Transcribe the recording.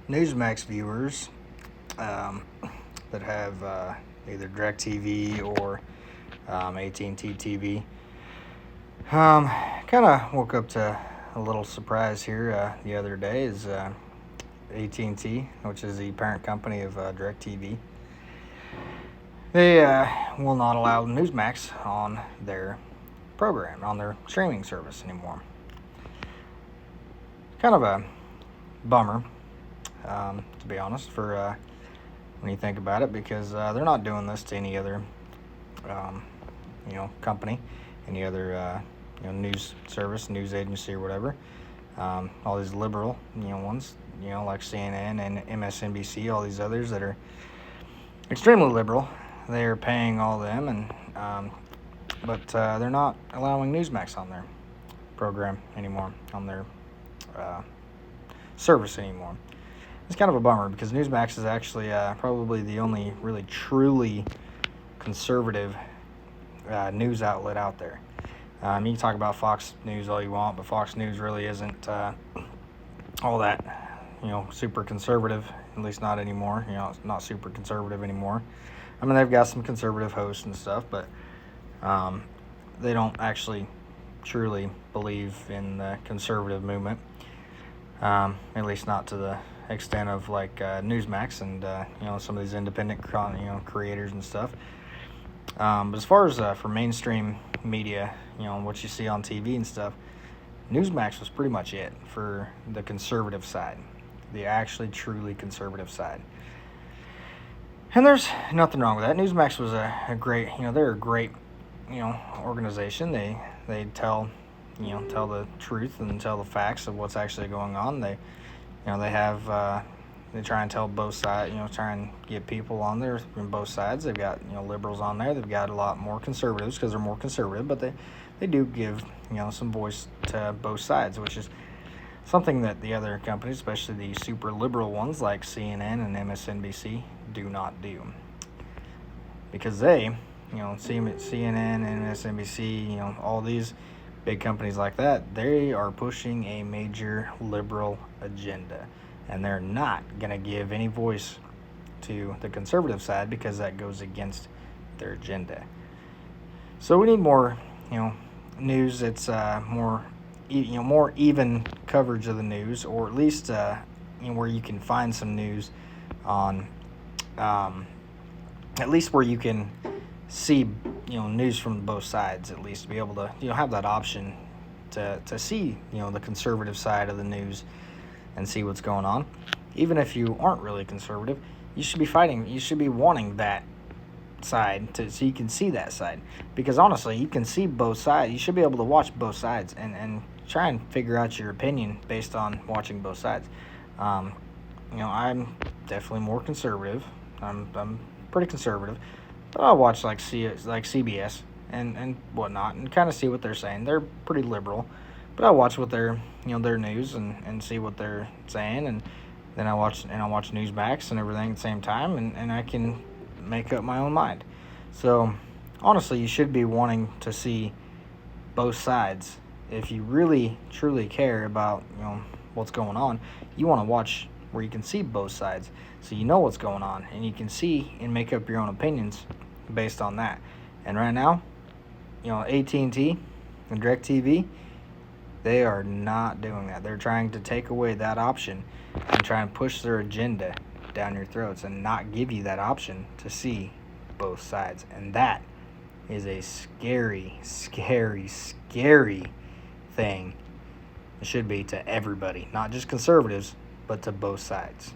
Newsmax viewers that have either DirecTv or AT&T TV. Kind of woke up to a little surprise here the other day. Is AT&T, which is the parent company of DirecTV, they will not allow Newsmax on their program, on their streaming service anymore. Kind of a bummer, to be honest, for when you think about it, because they're not doing this to any other, company, any other, news service, news agency, or whatever. All these liberal, ones, like CNN and MSNBC, all these others that are extremely liberal. They are paying all them, but they're not allowing Newsmax on their program anymore, on their service anymore. It's kind of a bummer because Newsmax is actually probably the only really truly conservative news outlet out there. You can talk about Fox News all you want, but Fox News really isn't all that, super conservative, at least not anymore. It's not super conservative anymore. I mean, they've got some conservative hosts and stuff, but they don't actually truly believe in the conservative movement, at least not to the extent of like Newsmax and some of these independent creators and stuff. But as far as for mainstream media, what you see on TV and stuff, Newsmax was pretty much it for the conservative side, the actually truly conservative side. And there's nothing wrong with that. Newsmax was a great, they're a great, organization. They tell the truth and tell the facts of what's actually going on. They try and tell both sides, try and get people on there from both sides. They've got, liberals on there. They've got a lot more conservatives because they're more conservative, but they do give, some voice to both sides, which is something that the other companies, especially the super liberal ones like CNN and MSNBC, do not do. Because they, CNN and MSNBC, all these big companies like that, they are pushing a major liberal agenda. And they're not going to give any voice to the conservative side because that goes against their agenda. So we need more, news that's more even coverage of the news, or at least where you can find some news on, at least where you can see, news from both sides, at least to be able to, have that option to see, the conservative side of the news and see what's going on. Even if you aren't really conservative, you should be wanting that side so you can see that side. Because honestly, you can see both sides. You should be able to watch both sides and try and figure out your opinion based on watching both sides. I'm definitely more conservative. I'm pretty conservative, but I watch like CBS and whatnot and kind of see what they're saying. They're pretty liberal, but I watch what their news and see what they're saying, and then I watch Newsmax and everything at the same time, and I can make up my own mind. So honestly, you should be wanting to see both sides. If you really truly care about what's going on, you want to watch where you can see both sides, so you know what's going on and you can see and make up your own opinions based on that. And right now, AT&T and DirecTV, they are not doing that. They're trying to take away that option and try and push their agenda down your throats and not give you that option to see both sides. And that is a scary, scary, scary thing. It should be to everybody, not just conservatives, but to both sides.